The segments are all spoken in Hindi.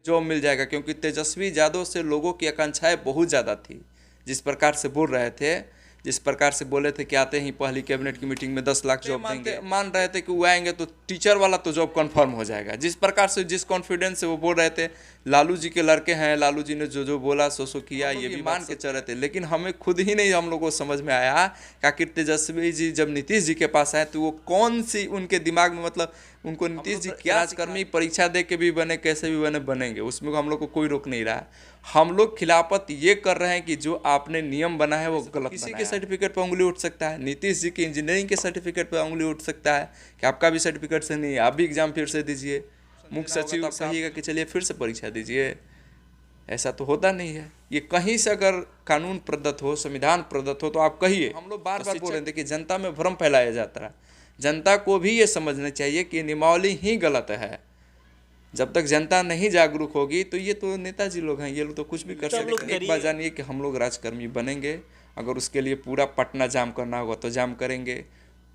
जॉब मिल जाएगा, क्योंकि तेजस्वी यादव से लोगों की आकांक्षाएं बहुत ज़्यादा थी। जिस प्रकार से बोल रहे थे, जिस प्रकार से बोले थे कि आते ही पहली कैबिनेट की मीटिंग में 10 लाख जॉब देंगे, मान रहे थे कि वो आएंगे तो टीचर वाला तो जॉब कंफर्म हो जाएगा। जिस प्रकार से, जिस कॉन्फिडेंस से वो बोल रहे थे, लालू जी के लड़के हैं, लालू जी ने जो जो बोला सो किया, ये भी मान के चल रहे थे। लेकिन हमें खुद ही नहीं, हम लोगों को समझ में आया कि आखिर तेजस्वी जी जब नीतीश जी के पास आए तो वो कौन सी उनके दिमाग में, मतलब उनको नीतीश जी क्या राजकर्मी परीक्षा दे के भी बने, कैसे भी बने बनेंगे, उसमें हम लोग को कोई रोक नहीं रहा है। हम लोग खिलाफत ये कर रहे हैं कि जो आपने नियम बना है वो गलत। किसी के सर्टिफिकेट पर उंगली उठ सकता है, नीतीश जी के इंजीनियरिंग के सर्टिफिकेट पर उंगली उठ सकता है कि आपका भी सर्टिफिकेट से नहीं है, आप भी एग्जाम फिर से दीजिए। मुख्य सचिव कहिएगा कि चलिए फिर से परीक्षा दीजिए, ऐसा तो होता नहीं है। ये कहीं से अगर कानून प्रदत्त हो, संविधान प्रदत्त हो तो आप कहिए। हम लोग बार बार बोल रहे थे कि जनता में भ्रम फैलाया जाता है। जनता को भी ये समझना चाहिए कि नियमावली ही गलत है। जब तक जनता नहीं जागरूक होगी तो ये तो नेताजी लोग हैं, ये लोग तो कुछ भी कर सकते हैं। एक बात जानिए कि हम लोग राजकर्मी बनेंगे, अगर उसके लिए पूरा पटना जाम करना होगा तो जाम करेंगे,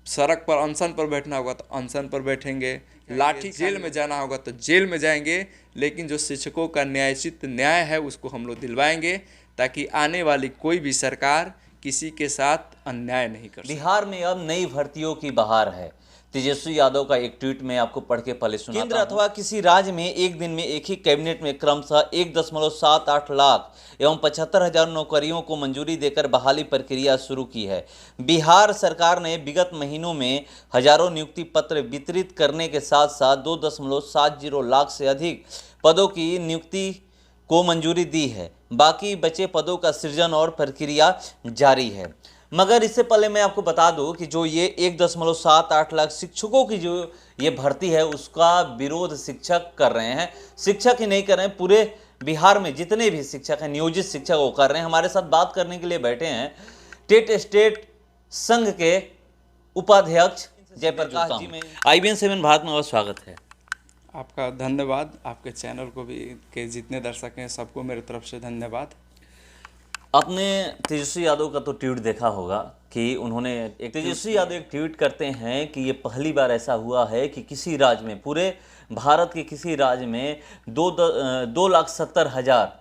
सड़क पर अनशन पर बैठना होगा तो अनशन पर बैठेंगे, लाठी जेल में जाना होगा तो जेल में जाएंगे। लेकिन जो शिक्षकों का न्यायोचित न्याय है उसको हम लोग दिलवाएंगे, ताकि आने वाली कोई भी सरकार किसी के साथ अन्याय नहीं कर सके। बिहार में अब नई भर्तियों की बहार है। तेजस्वी यादव का एक ट्वीट में आपको पढ़ के पहले सुनाता हूं। केंद्र अथवा किसी राज्य में एक दिन में एक ही कैबिनेट में क्रमशः 1.78 लाख एवं 75,000 नौकरियों को मंजूरी देकर बहाली प्रक्रिया शुरू की है। बिहार सरकार ने विगत महीनों में हजारों नियुक्ति पत्र वितरित करने के साथ साथ 2.70 लाख से अधिक पदों की नियुक्ति को मंजूरी दी है। बाकी बचे पदों का सृजन और प्रक्रिया जारी है। मगर इससे पहले मैं आपको बता दूं कि जो ये 1.78 लाख शिक्षकों की जो ये भर्ती है उसका विरोध शिक्षक कर रहे हैं। शिक्षक ही नहीं कर रहे हैं, पूरे बिहार में जितने भी शिक्षक हैं, नियोजित शिक्षक वो कर रहे हैं। हमारे साथ बात करने के लिए बैठे हैं टेट स्टेट संघ के उपाध्यक्ष जयप्रकाश जी में। IBN 7 भारत में स्वागत है आपका। धन्यवाद। आपके चैनल को भी के जितने दर्शक हैं सबको मेरी तरफ से धन्यवाद। आपने तेजस्वी यादव का तो ट्वीट देखा होगा कि उन्होंने तेजस्वी यादव एक ट्वीट करते हैं कि ये पहली बार ऐसा हुआ है कि किसी राज्य में, पूरे भारत के किसी राज्य में 2,70,000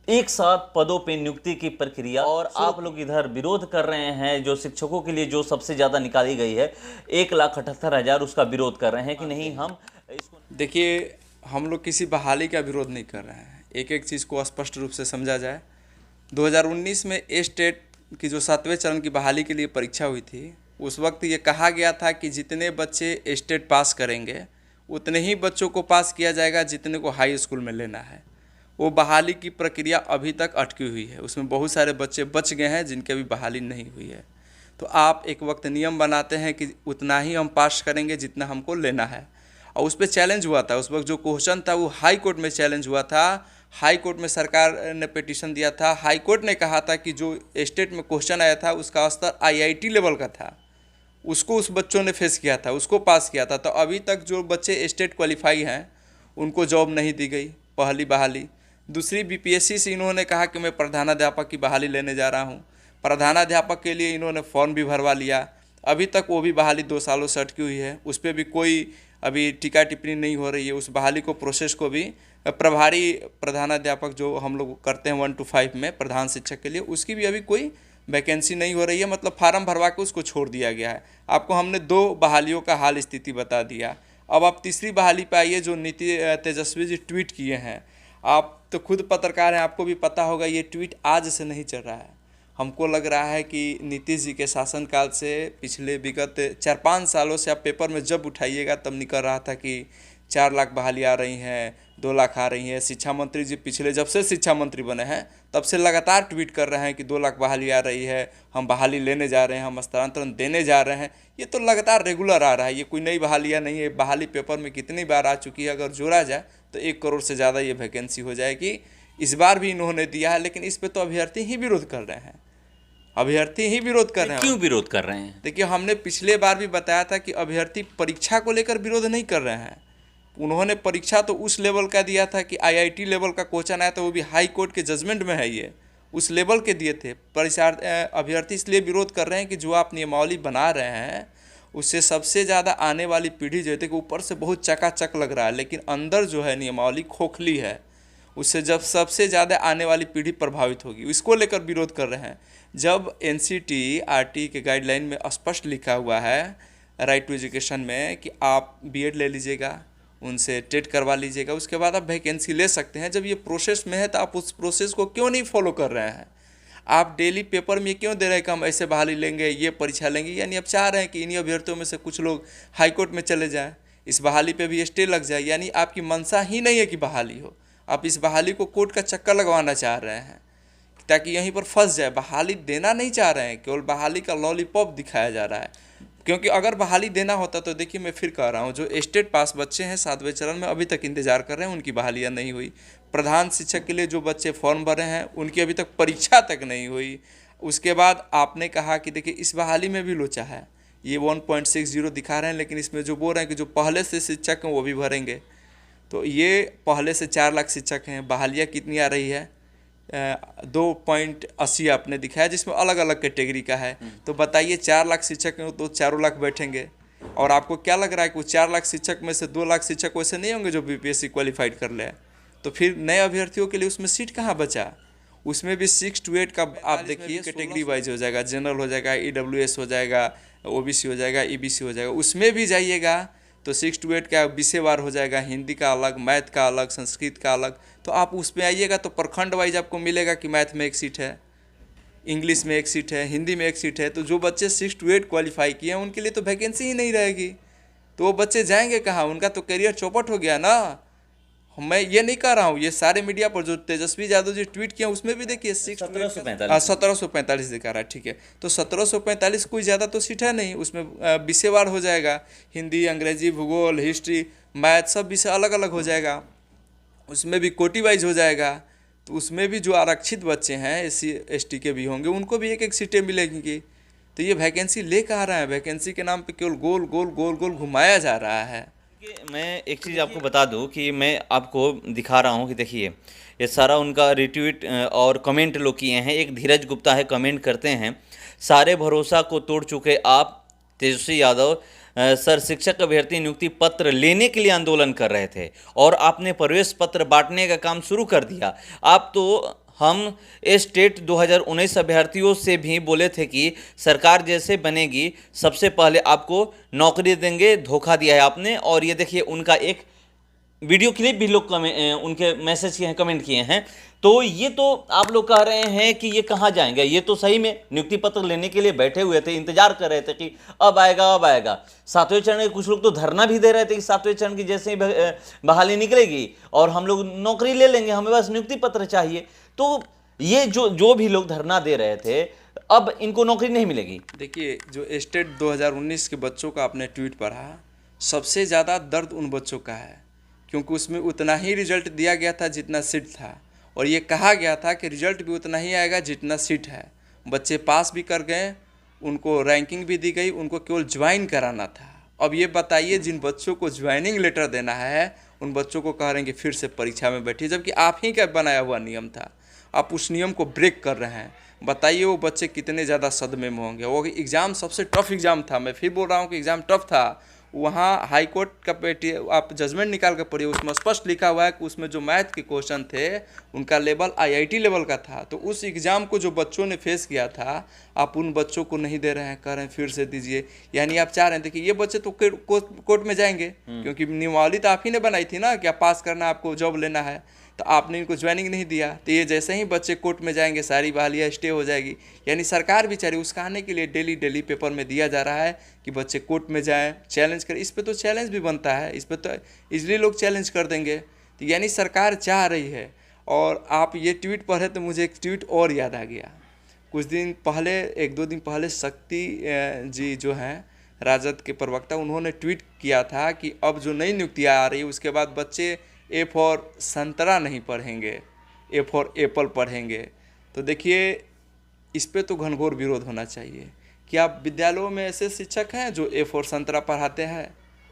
एक साथ पदों पे नियुक्ति की प्रक्रिया, और आप लोग इधर विरोध कर रहे हैं। जो शिक्षकों के लिए जो सबसे ज़्यादा निकाली गई है 1,78,000, उसका विरोध कर रहे हैं कि नहीं हम इसको। देखिए, हम लोग किसी बहाली का विरोध नहीं कर रहे हैं। एक एक चीज़ को स्पष्ट रूप से समझा जाए। 2019 में स्टेट की जो 7वें चरण की बहाली के लिए परीक्षा हुई थी, उस वक्त ये कहा गया था कि जितने बच्चे स्टेट पास करेंगे उतने ही बच्चों को पास किया जाएगा जितने को हाई स्कूल में लेना है। वो बहाली की प्रक्रिया अभी तक अटकी हुई है, उसमें बहुत सारे बच्चे बच गए हैं जिनकी अभी बहाली नहीं हुई है। तो आप एक वक्त नियम बनाते हैं कि उतना ही हम पास करेंगे जितना हमको लेना है, और उस पर चैलेंज हुआ था। उस वक्त जो क्वेश्चन था वो हाई कोर्ट में चैलेंज हुआ था। हाई कोर्ट में सरकार ने पिटीशन दिया था। हाई कोर्ट ने कहा था कि जो स्टेट में क्वेश्चन आया था उसका स्तर IIT लेवल का था, उसको उस बच्चों ने फेस किया था, उसको पास किया था। तो अभी तक जो बच्चे स्टेट क्वालिफाई हैं उनको जॉब नहीं दी गई, पहली बहाली। दूसरी, BPSC से इन्होंने कहा कि मैं प्रधानाध्यापक की बहाली लेने जा रहा हूँ। प्रधानाध्यापक के लिए इन्होंने फॉर्म भी भरवा लिया, अभी तक वो भी बहाली 2 सालों से अटकी हुई है। उस पर भी कोई अभी टीका टिप्पणी नहीं हो रही है। उस बहाली को, प्रोसेस को भी प्रभारी प्रधानाध्यापक जो हम लोग करते हैं 1 to 5 में प्रधान शिक्षक के लिए, उसकी भी अभी कोई वैकेंसी नहीं हो रही है। मतलब फार्म भरवा के उसको छोड़ दिया गया है। आपको हमने 2 बहालियों का हाल स्थिति बता दिया। अब आप तीसरी बहाली पे आइए जो तेजस्वी जी ट्वीट किए हैं। आप तो खुद पत्रकार हैं, आपको भी पता होगा ये ट्वीट आज से नहीं चल रहा है। हमको लग रहा है कि नीतीश जी के शासनकाल से पिछले विगत 4-5 सालों से आप पेपर में जब उठाइएगा तब निकल रहा था कि 4 लाख बहाली आ रही हैं, 2 लाख आ रही हैं। शिक्षा मंत्री जी पिछले जब से शिक्षा मंत्री बने हैं तब से लगातार ट्वीट कर रहे हैं कि 2 लाख बहाली आ रही है, हम बहाली लेने जा रहे हैं, हम हस्तांतरण देने जा रहे हैं। ये तो लगातार रेगुलर आ रहा है, ये कोई नई बहालियाँ नहीं है। बहाली पेपर में कितनी बार आ चुकी है, अगर जोड़ा जाए तो 1 करोड़ से ज़्यादा ये वैकेंसी हो जाएगी। इस बार भी इन्होंने दिया है, लेकिन इस पर तो अभ्यर्थी ही विरोध कर रहे हैं। अभ्यर्थी ही विरोध कर रहे हैं। क्यों विरोध कर रहे हैं? देखिए, हमने पिछले बार भी बताया था कि अभ्यर्थी परीक्षा को लेकर विरोध नहीं कर रहे हैं। उन्होंने परीक्षा तो उस लेवल का दिया था कि IIT लेवल का क्वेश्चन आया था, वो भी हाई कोर्ट के जजमेंट में है, ये उस लेवल के दिए थे। अभ्यर्थी इसलिए विरोध कर रहे हैं कि जो आप नियमावली बना रहे हैं उससे सबसे ज़्यादा आने वाली पीढ़ी जो है कि ऊपर से बहुत चकाचक लग रहा है, लेकिन अंदर जो है नियमावली खोखली है। उससे जब सबसे ज़्यादा आने वाली पीढ़ी प्रभावित होगी, इसको लेकर विरोध कर रहे हैं। जब NCERT के गाइडलाइन में स्पष्ट लिखा हुआ है राइट टू एजुकेशन में कि आप बीएड ले लीजिएगा, उनसे टेट करवा लीजिएगा, उसके बाद आप वैकेंसी ले सकते हैं। जब ये प्रोसेस में है तो आप उस प्रोसेस को क्यों नहीं फॉलो कर रहे हैं? आप डेली पेपर में क्यों दे रहे हैं कि हम ऐसे बहाली लेंगे, ये परीक्षा लेंगे? यानी आप चाह रहे हैं कि इन्हीं अभ्यर्थियों में से कुछ लोग हाईकोर्ट में चले जाएं, इस बहाली पे भी स्टे लग जाए। यानी आपकी मंशा ही नहीं है कि बहाली हो, आप इस बहाली को कोर्ट का चक्कर लगवाना चाह रहे हैं ताकि यहीं पर फंस जाए। बहाली देना नहीं चाह रहे हैं, केवल बहाली का लॉलीपॉप दिखाया जा रहा है। क्योंकि अगर बहाली देना होता तो देखिए, मैं फिर कह रहा हूँ, जो स्टेट पास बच्चे हैं 7वें चरण में अभी तक इंतजार कर रहे हैं, उनकी बहालियाँ नहीं हुई। प्रधान शिक्षक के लिए जो बच्चे फॉर्म भरे हैं उनकी अभी तक परीक्षा तक नहीं हुई। उसके बाद आपने कहा कि देखिए इस बहाली में भी लोचा है, ये 1.60 दिखा रहे हैं, लेकिन इसमें जो बोल रहे हैं कि जो पहले से शिक्षक हैं वो भी भरेंगे। तो ये पहले से 4 लाख शिक्षक हैं, बहालियाँ कितनी आ रही है? 2.80 आपने दिखाया, जिसमें अलग अलग कैटेगरी का है। तो बताइए 4 लाख शिक्षक हैं तो 4 लाख बैठेंगे। और आपको क्या लग रहा है कि वो 4 लाख शिक्षक में से 2 लाख शिक्षक वैसे नहीं होंगे जो BPSC क्वालिफाइड कर ले? तो फिर नए अभ्यर्थियों के लिए उसमें सीट कहाँ बचा? उसमें भी 6 to 8 का आप देखिए कैटेगरी वाइज हो जाएगा, जनरल हो जाएगा, EWS हो जाएगा, OBC हो जाएगा, EBC हो जाएगा। उसमें भी जाइएगा तो 6 to 8 का विषयवार हो जाएगा, हिंदी का अलग, मैथ का अलग, संस्कृत का अलग। तो आप उसमें आइएगा तो प्रखंड वाइज आपको मिलेगा कि मैथ में 1 सीट है, इंग्लिश में 1 सीट है, हिंदी में 1 सीट है। तो जो बच्चे 6 to 8 क्वालिफाई किए हैं उनके लिए तो वैकेंसी ही नहीं रहेगी। तो वो बच्चे जाएंगे कहाँ? उनका तो करियर चौपट हो गया ना। मैं ये नहीं कह रहा हूँ, ये सारे मीडिया पर जो तेजस्वी यादव जी ट्वीट किए उसमें भी देखिए 1745 दिखा रहा है। ठीक है, तो 1745 कोई ज़्यादा तो सीट है नहीं, उसमें विषयवार हो जाएगा, हिंदी, अंग्रेजी, भूगोल, हिस्ट्री, मैथ, सब विषय अलग अलग हो जाएगा। उसमें भी कोटी वाइज हो जाएगा। तो उसमें भी जो आरक्षित बच्चे हैं SC ST के भी होंगे, उनको भी 1-1 सीटें मिलेंगी। तो ये वैकेंसी ले कहाँ रहा है? वैकेंसी के नाम पे केवल गोल गोल गोल गोल घुमाया जा रहा है। मैं एक चीज़ आपको बता दूं कि मैं आपको दिखा रहा हूं कि देखिए ये सारा उनका रिट्वीट और कमेंट लोग किए हैं। एक धीरज गुप्ता है, कमेंट करते हैं, सारे भरोसा को तोड़ चुके आप तेजस्वी यादव सर, शिक्षक अभ्यर्थी नियुक्ति पत्र लेने के लिए आंदोलन कर रहे थे और आपने प्रवेश पत्र बांटने का काम शुरू कर दिया। आप तो हम स्टेट 2019 अभ्यर्थियों से भी बोले थे कि सरकार जैसे बनेगी सबसे पहले आपको नौकरी देंगे, धोखा दिया है आपने। और ये देखिए उनका एक वीडियो क्लिप भी लोग उनके मैसेज किए हैं, कमेंट किए हैं। तो ये तो आप लोग कह रहे हैं कि ये कहाँ जाएंगे? ये तो सही में नियुक्ति पत्र लेने के लिए बैठे हुए थे, इंतजार कर रहे थे कि अब आएगा अब आएगा। 7वें चरण के कुछ लोग तो धरना भी दे रहे थे कि 7वें चरण की जैसे ही बहाली निकलेगी और हम लोग नौकरी ले लेंगे, हमें बस नियुक्ति पत्र चाहिए। तो ये जो भी लोग धरना दे रहे थे, अब इनको नौकरी नहीं मिलेगी। देखिए, जो स्टेट 2019 के बच्चों का आपने ट्वीट पढ़ा, सबसे ज़्यादा दर्द उन बच्चों का है, क्योंकि उसमें उतना ही रिजल्ट दिया गया था जितना सीट था, और ये कहा गया था कि रिजल्ट भी उतना ही आएगा जितना सीट है। बच्चे पास भी कर गए, उनको रैंकिंग भी दी गई, उनको केवल ज्वाइन कराना था। अब ये बताइए, जिन बच्चों को ज्वाइनिंग लेटर देना है उन बच्चों को कह रहे हैं कि फिर से परीक्षा में बैठिए, जबकि आप ही का बनाया हुआ नियम था। आप उस नियम को ब्रेक कर रहे हैं। बताइए वो बच्चे कितने ज़्यादा सदमे में होंगे। वो एग्ज़ाम सबसे टफ एग्ज़ाम था, मैं फिर बोल रहा हूँ कि एग्ज़ाम टफ था। वहाँ हाई कोर्ट का आप जजमेंट निकाल कर पढ़िए, उसमें स्पष्ट लिखा हुआ है कि उसमें जो मैथ के क्वेश्चन थे उनका लेवल IIT लेवल का था। तो उस एग्ज़ाम को जो बच्चों ने फेस किया था, आप उन बच्चों को नहीं दे रहे हैं, कह रहे हैं फिर से दीजिए। यानी आप चाह रहे थे कि ये बच्चे तो कोर्ट में जाएंगे, क्योंकि नियमावली तो आप ही ने बनाई थी ना कि आप पास करना, आपको जॉब लेना है, तो आपने इनको ज्वाइनिंग नहीं दिया। तो ये जैसे ही बच्चे कोर्ट में जाएंगे सारी बहालियाँ स्टे हो जाएगी। यानी सरकार बेचारी उसकाने के लिए डेली पेपर में दिया जा रहा है कि बच्चे कोर्ट में जाएं, चैलेंज करें। इस पे तो चैलेंज भी बनता है, इस पे तो इजली लोग चैलेंज कर देंगे। तो यानी सरकार चाह रही है। और आप ये ट्वीट पढ़े तो मुझे एक ट्वीट और याद आ गया। कुछ दिन पहले, 1-2 दिन पहले शक्ति जी जो हैं राजद के प्रवक्ता, उन्होंने ट्वीट किया था कि अब जो नई नियुक्तियाँ आ रही है उसके बाद बच्चे A फॉर संतरा नहीं पढ़ेंगे, A फॉर एप्पल पढ़ेंगे। तो देखिए, इस पे तो घनघोर विरोध होना चाहिए। क्या विद्यालयों में ऐसे शिक्षक हैं जो A फॉर संतरा पढ़ाते हैं?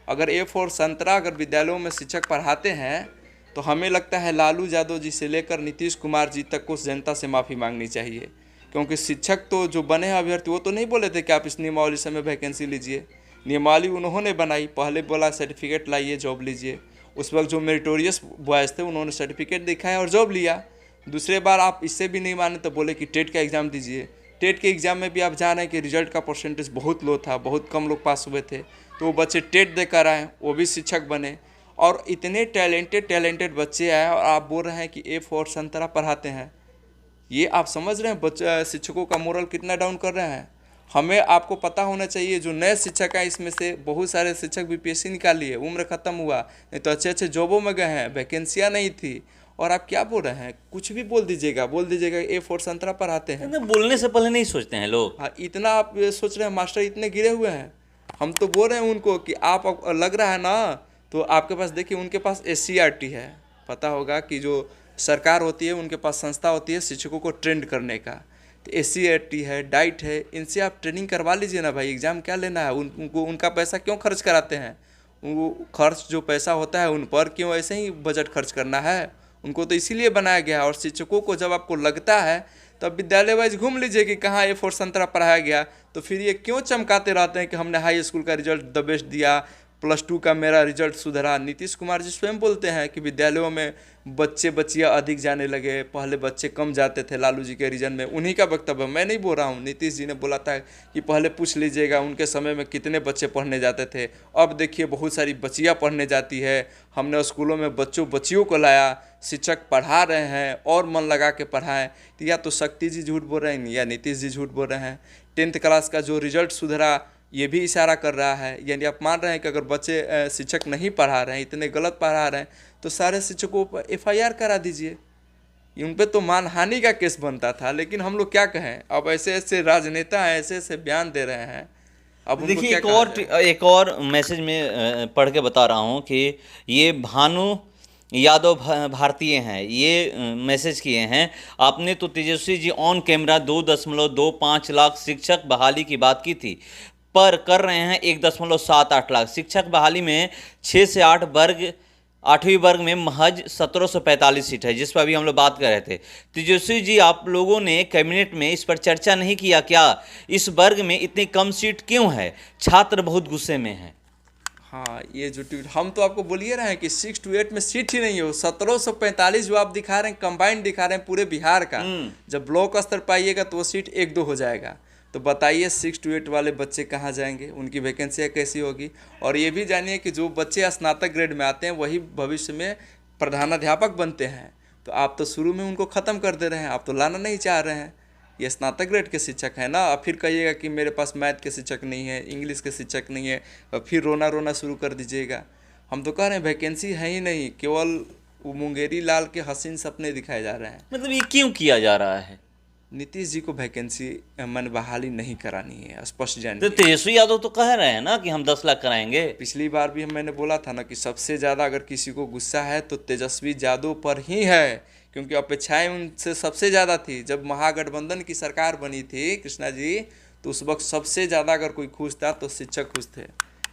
अगर A फॉर संतरा अगर विद्यालयों में शिक्षक पढ़ाते हैं तो हमें लगता है लालू यादव जी से लेकर नीतीश कुमार जी तक को जनता से माफ़ी मांगनी चाहिए, क्योंकि शिक्षक तो जो बने हैं अभ्यर्थी वो तो नहीं बोले थे कि आप इस नियमावली से में वैकेंसी लीजिए। नियमावली उन्होंने बनाई, पहले बोला सर्टिफिकेट लाइए जॉब लीजिए, उस वक्त जो मेरिटोरियस बॉयज़ थे उन्होंने सर्टिफिकेट दिखाया और जॉब लिया। दूसरे बार आप इससे भी नहीं माने तो बोले कि टेट का एग्ज़ाम दीजिए। टेट के एग्ज़ाम में भी आप जान रहे हैं कि रिजल्ट का परसेंटेज बहुत लो था, बहुत कम लोग पास हुए थे, तो वो बच्चे टेट देकर आए, वो भी शिक्षक बने और इतने टैलेंटेड बच्चे आए और आप बोल रहे हैं कि A4 संतरा पढ़ाते हैं। ये आप समझ रहे हैं बच्चा शिक्षकों का मोरल कितना डाउन कर रहे हैं। हमें आपको पता होना चाहिए जो नए शिक्षक हैं इसमें से बहुत सारे शिक्षक BPSC निकाल लिए, उम्र ख़त्म हुआ, नहीं तो अच्छे अच्छे जॉबों में गए हैं, वैकेंसियाँ नहीं थी और आप क्या बोल रहे हैं, कुछ भी बोल दीजिएगा A4 संतरा पढ़ाते हैं। बोलने से पहले नहीं सोचते हैं लोग। हाँ, इतना आप सोच रहे हैं मास्टर इतने गिरे हुए हैं। हम तो बोल रहे हैं उनको कि आप लग रहा है ना, तो आपके पास देखिए उनके पास SCRT है, पता होगा कि जो सरकार होती है उनके पास संस्था होती है शिक्षकों को ट्रेंड करने का, तो SCRT है, डाइट है, इनसे आप ट्रेनिंग करवा लीजिए ना भाई। एग्ज़ाम क्या लेना है उनको, उनका पैसा क्यों खर्च कराते हैं? वो खर्च जो पैसा होता है उन पर क्यों ऐसे ही बजट खर्च करना है? उनको तो इसीलिए बनाया गया है। और शिक्षकों को जब आपको लगता है तब विद्यालय वाइज घूम लीजिए कि कहाँ A4 संतरा पढ़ाया गया, तो फिर ये क्यों चमकाते रहते हैं कि हमने हाई स्कूल का रिजल्ट द बेस्ट दिया, +2 का मेरा रिजल्ट सुधरा। नीतीश कुमार जी स्वयं बोलते हैं कि विद्यालयों में बच्चियाँ अधिक जाने लगे, पहले बच्चे कम जाते थे लालू जी के रीजन में। उन्हीं का वक्तव्य, मैं नहीं बोल रहा हूँ, नीतीश जी ने बोला था कि पहले पूछ लीजिएगा उनके समय में कितने बच्चे पढ़ने जाते थे, अब देखिए बहुत सारी बच्चियाँ पढ़ने जाती है। हमने स्कूलों में बच्चियों को लाया, शिक्षक पढ़ा रहे हैं और मन लगा के पढ़ाएं। तो या तो शक्ति जी झूठ बोल रहे हैं या नीतीश जी झूठ बोल रहे हैं। 10th क्लास का जो रिजल्ट सुधरा ये भी इशारा कर रहा है, यानी आप मान रहे हैं कि अगर बच्चे शिक्षक नहीं पढ़ा रहे हैं, इतने गलत पढ़ा रहे हैं, तो सारे शिक्षकों पर FIR करा दीजिए। उन पर तो मानहानि का केस बनता था। लेकिन हम लोग क्या कहें, अब ऐसे ऐसे राजनेता हैं, ऐसे ऐसे बयान दे रहे हैं। अब देखिए एक और मैसेज में पढ़ के बता रहा हूँ कि ये भानु यादव भारतीय हैं, ये मैसेज किए हैं। आपने तो तेजस्वी जी ऑन कैमरा 2.25 लाख शिक्षक बहाली की बात की थी, पर कर रहे हैं 1.78 लाख। शिक्षक बहाली में 6 से 8 वर्ग 8वीं वर्ग में महज 1745 सीट है, जिस पर अभी हम लोग बात कर रहे थे। तेजस्वी जी, आप लोगों ने कैबिनेट में इस पर चर्चा नहीं किया क्या? इस वर्ग में इतनी कम सीट क्यों है? छात्र बहुत गुस्से में हैं। हाँ, ये जो ट्वीट हम तो आपको बोलिए रहे हैं कि 6 to 8 में सीट ही नहीं हो। 1745 जो आप दिखा रहे हैं कंबाइंड दिखा रहे हैं पूरे बिहार का। जब ब्लॉक स्तर पाइएगा तो वो सीट 1-2 हो जाएगा। तो बताइए 6 to 8 वाले बच्चे कहाँ जाएंगे, उनकी वैकेंसियाँ कैसी होगी? और ये भी जानिए कि जो बच्चे स्नातक ग्रेड में आते हैं वही भविष्य में प्रधानाध्यापक बनते हैं। तो आप तो शुरू में उनको ख़त्म कर दे रहे हैं, आप तो लाना नहीं चाह रहे हैं। ये स्नातक ग्रेड के शिक्षक हैं ना, अब फिर कहिएगा कि मेरे पास मैथ के शिक्षक नहीं है, इंग्लिश के शिक्षक नहीं है, और फिर रोना शुरू कर दीजिएगा। हम तो कह रहे हैं वैकेंसी है ही नहीं, केवल वो मुंगेरी लाल के हसीन सपने दिखाए जा रहे हैं। मतलब ये क्यों किया जा रहा है? नीतीश जी को वैकेंसी मन बहाली नहीं करानी है, स्पष्ट तो जानिए। तेजस्वी यादव तो कह रहे हैं ना कि हम 10 लाख कराएंगे। पिछली बार भी मैंने बोला था ना कि सबसे ज़्यादा अगर किसी को गुस्सा है तो तेजस्वी यादव पर ही है, क्योंकि अपेक्षाएं उनसे सबसे ज़्यादा थी। जब महागठबंधन की सरकार बनी थी कृष्णा जी, तो उस वक्त सबसे ज़्यादा अगर कोई खुश था तो शिक्षक खुश थे।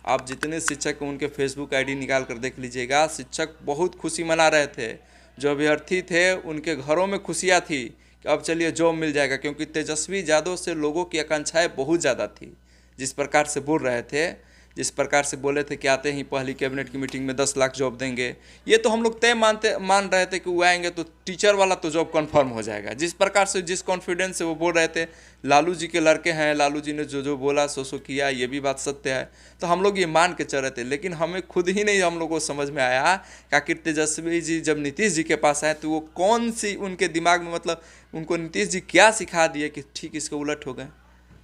आप जितने शिक्षक उनके फेसबुक ID निकाल कर देख लीजिएगा, शिक्षक बहुत खुशी मना रहे थे। जो अभ्यर्थी थे उनके घरों में खुशियाँ थी कि अब चलिए जॉब मिल जाएगा, क्योंकि तेजस्वी यादव से लोगों की आकांक्षाएं बहुत ज़्यादा थी। जिस प्रकार से बोल रहे थे, जिस प्रकार से बोले थे कि आते ही पहली कैबिनेट की मीटिंग में 10 लाख जॉब देंगे, ये तो हम लोग तय मान रहे थे कि वो आएंगे तो टीचर वाला तो जॉब कंफर्म हो जाएगा। जिस प्रकार से जिस कॉन्फिडेंस से वो बोल रहे थे, लालू जी के लड़के हैं, लालू जी ने जो बोला सो किया, ये भी बात सत्य है। तो हम लोग ये मान के चल रहे थे, लेकिन हमें खुद ही नहीं हम लोग को समझ में आया कि आखिर तेजस्वी जी जब नीतीश जी के पास आए तो वो कौन सी उनके दिमाग में, मतलब उनको नीतीश जी क्या सिखा दिए कि ठीक इसके उलट हो गए।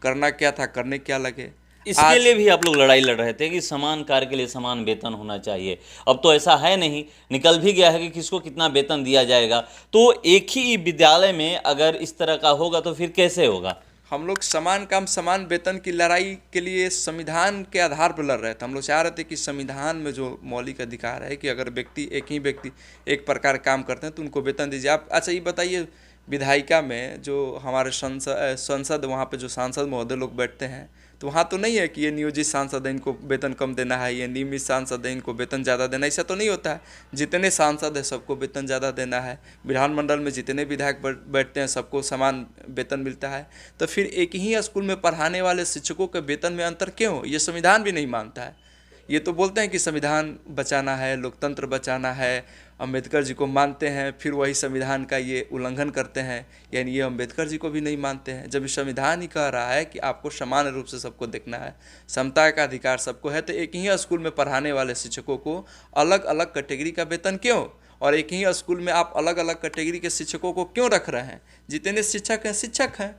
करना क्या था, करने क्या लगे। इसके लिए भी आप लोग लड़ाई लड़ रहे थे कि समान कार्य के लिए समान वेतन होना चाहिए। अब तो ऐसा है नहीं, निकल भी गया है कि किसको कितना वेतन दिया जाएगा। तो एक ही विद्यालय में अगर इस तरह का होगा तो फिर कैसे होगा? हम लोग समान काम समान वेतन की लड़ाई के लिए संविधान के आधार पर लड़ रहे थे। हम लोग चाह रहे थे कि संविधान में जो मौलिक अधिकार है कि अगर एक ही व्यक्ति एक प्रकार काम करते हैं तो उनको वेतन दीजिए। आप अच्छा ये बताइए, विधायिका में जो हमारे संसद वहाँ पे जो सांसद महोदय लोग बैठते हैं, तो वहाँ तो नहीं है कि ये नियोजित सांसद हैं इनको वेतन कम देना है, ये नियमित सांसद हैं इनको वेतन ज़्यादा देना है, ऐसा तो नहीं होता है। जितने सांसद हैं सबको वेतन ज़्यादा देना है, विधानमंडल में जितने विधायक बैठते हैं सबको समान वेतन मिलता है। तो फिर एक ही स्कूल में पढ़ाने वाले शिक्षकों के वेतन में अंतर क्यों? ये संविधान भी नहीं मानता है। ये तो बोलते हैं कि संविधान बचाना है, लोकतंत्र बचाना है, अम्बेडकर जी को मानते हैं, फिर वही संविधान का ये उल्लंघन करते हैं, यानी ये अम्बेडकर जी को भी नहीं मानते हैं। जब संविधान ही कह रहा है कि आपको समान रूप से सबको देखना है, समता का अधिकार सबको है, तो एक ही स्कूल में पढ़ाने वाले शिक्षकों को अलग अलग कैटेगरी का वेतन क्यों? और एक ही स्कूल में आप अलग अलग कैटेगरी के शिक्षकों को क्यों रख रहे हैं? जितने शिक्षक हैं शिक्षक हैं।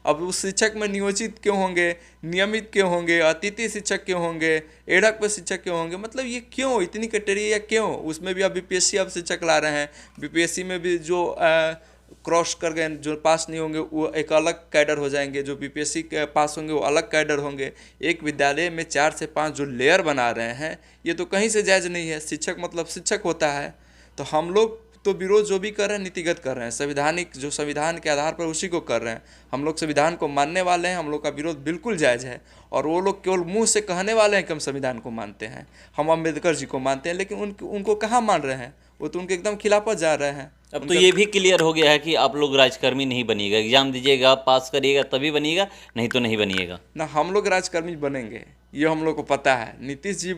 अब उस शिक्षक में नियोजित क्यों होंगे, नियमित क्यों होंगे, अतिथि शिक्षक क्यों होंगे, एडक पर शिक्षक क्यों होंगे? मतलब ये क्यों इतनी कैटेगरी क्यों? उसमें भी अब बीपीएससी अब शिक्षक ला रहे हैं, बीपीएससी में भी जो क्रॉस कर गए, जो पास नहीं होंगे वो एक अलग कैडर हो जाएंगे, जो बीपीएससी के पास होंगे वो अलग कैडर होंगे। एक विद्यालय में 4 से 5 जो लेयर बना रहे हैं, ये तो कहीं से जायज़ नहीं है। शिक्षक मतलब शिक्षक होता है। तो हम लोग तो विरोध जो भी कर रहे हैं नीतिगत कर रहे हैं, संविधानिक जो संविधान के आधार पर उसी को कर रहे हैं। हम लोग संविधान को मानने वाले हैं, हम लोग का विरोध बिल्कुल जायज़ है। और वो लोग केवल मुंह से कहने वाले हैं कि हम संविधान को मानते हैं, हम अम्बेडकर जी को मानते हैं, लेकिन उनको कहाँ मान रहे हैं? वो तो उनके एकदम खिलाफत जा रहे हैं। अब तो ये भी क्लियर हो गया है कि आप लोग राजकर्मी नहीं बनिएगा, एग्जाम दीजिएगा, पास करिएगा तभी बनिएगा, नहीं तो नहीं बनिएगा ना। हम लोग राजकर्मी बनेंगे, ये हम लोग को पता है। नीतीश जी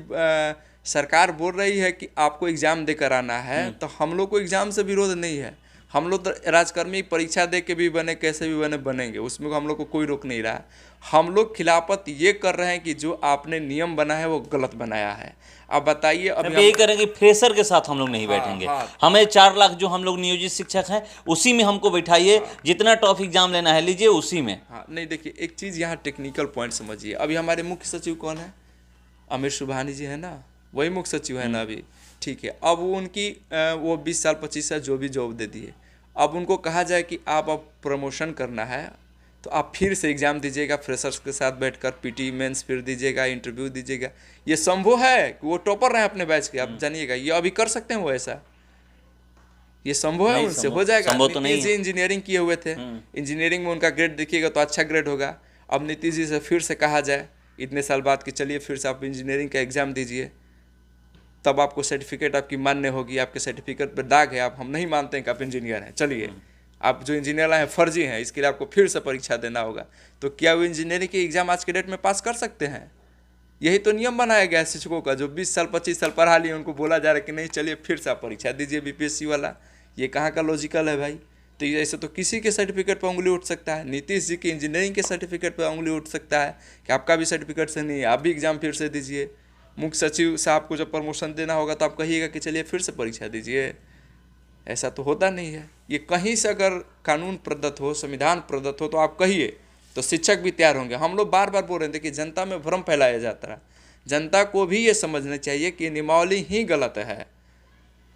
सरकार बोल रही है कि आपको एग्ज़ाम देकर आना है, तो हम लोग को एग्ज़ाम से विरोध नहीं है। हम लोग तो राजकर्मी परीक्षा दे के भी बने, कैसे भी बने बनेंगे, उसमें हम लोग को कोई रोक नहीं रहा है। हम लोग खिलाफत ये कर रहे हैं कि जो आपने नियम बना है वो गलत बनाया है। अब बताइए, अब यही करेंगे, फ्रेशर के साथ हम लोग नहीं बैठेंगे। हमें 4 लाख जो हम लोग नियोजित शिक्षक हैं उसी में हमको बैठाइए, जितना टॉप एग्जाम लेना है लीजिए उसी में। हाँ नहीं, देखिए एक चीज़ यहाँ टेक्निकल पॉइंट समझिए। अभी हमारे मुख्य सचिव कौन है? अमित सुबहानी जी है ना, वही मुख्य सचिव है ना अभी, ठीक है। अब वो उनकी वो 20 साल 25 साल जो भी जॉब दे दिए, अब उनको कहा जाए कि आप अब प्रमोशन करना है तो आप फिर से एग्ज़ाम दीजिएगा, फ्रेशर्स के साथ बैठकर पीटी मेंस फिर दीजिएगा, इंटरव्यू दीजिएगा। ये संभव है कि वो टॉपर रहे अपने बैच के? आप जानिएगा ये अभी कर सकते हैं वो ऐसा? ये संभव है? उनसे हो जाएगा? नीतीश जी इंजीनियरिंग किए हुए थे, इंजीनियरिंग में उनका ग्रेड देखिएगा तो अच्छा ग्रेड होगा। अब नीतीश जी से फिर से कहा जाए इतने साल बाद कि चलिए फिर से आप इंजीनियरिंग का एग्ज़ाम दीजिए, तब आपको सर्टिफिकेट आपकी मान्य होगी। आपके सर्टिफिकेट पर दाग है, आप हम नहीं मानते हैं कि आप इंजीनियर हैं, चलिए आप जो इंजीनियर हैं फर्जी हैं, इसके लिए आपको फिर से परीक्षा देना होगा। तो क्या वो इंजीनियरिंग के एग्ज़ाम आज के डेट में पास कर सकते हैं? यही तो नियम बनाया गया है शिक्षकों का। जो 20 साल 25 साल पढ़ा लिए उनको बोला जा रहा है कि नहीं चलिए फिर से आप परीक्षा दीजिए बीपीएससी वाला। ये कहाँ का लॉजिकल है भाई? तो ऐसे तो किसी के सर्टिफिकेट पर उंगली उठ सकता है। नीतीश जी के इंजीनियरिंग के सर्टिफिकेट पर उंगली उठ सकता है कि आपका भी सर्टिफिकेट से नहीं है, आप भी एग्ज़ाम फिर से दीजिए। मुख्य सचिव साहब को जब प्रमोशन देना होगा तो आप कहिएगा कि चलिए फिर से परीक्षा दीजिए। ऐसा तो होता नहीं है। ये कहीं से अगर कानून प्रदत्त हो, संविधान प्रदत्त हो तो आप कहिए, तो शिक्षक भी तैयार होंगे। हम लोग बार बार बोल रहे थे कि जनता में भ्रम फैलाया जाता है। जनता को भी ये समझना चाहिए कि नियमावली ही गलत है।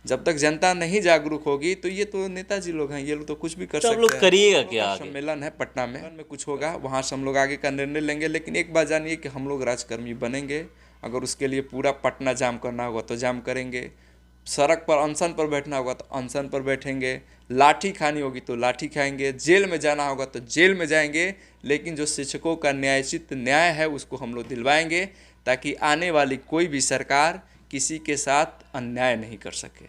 जब तक जनता नहीं जागरूक होगी तो ये तो नेताजी लोग हैं, ये लोग तो कुछ भी कर सकते हैं। लोग करिएगा क्या? सम्मेलन है पटना में कुछ होगा, वहाँ से हम लोग आगे का निर्णय लेंगे। लेकिन एक बात जानिए कि हम लोग राजकर्मी बनेंगे। अगर उसके लिए पूरा पटना जाम करना होगा तो जाम करेंगे, सड़क पर अनशन पर बैठना होगा तो अनशन पर बैठेंगे, लाठी खानी होगी तो लाठी खाएंगे, जेल में जाना होगा तो जेल में जाएंगे। लेकिन जो शिक्षकों का न्यायोचित न्याय है उसको हम लोग दिलवाएंगे, ताकि आने वाली कोई भी सरकार किसी के साथ अन्याय नहीं कर सके।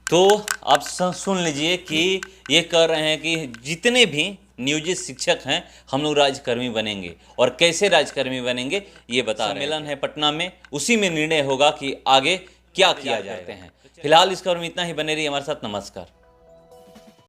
तो आप सुन लीजिए कि ये कह रहे हैं कि जितने भी नियोजित शिक्षक हैं हम लोग राजकर्मी बनेंगे, और कैसे राजकर्मी बनेंगे ये बता रहे हैं। सम्मेलन है पटना में, उसी में निर्णय होगा कि आगे क्या किया जाते हैं। फिलहाल इस खबर में इतना ही। बने रहिए हमारे साथ। नमस्कार।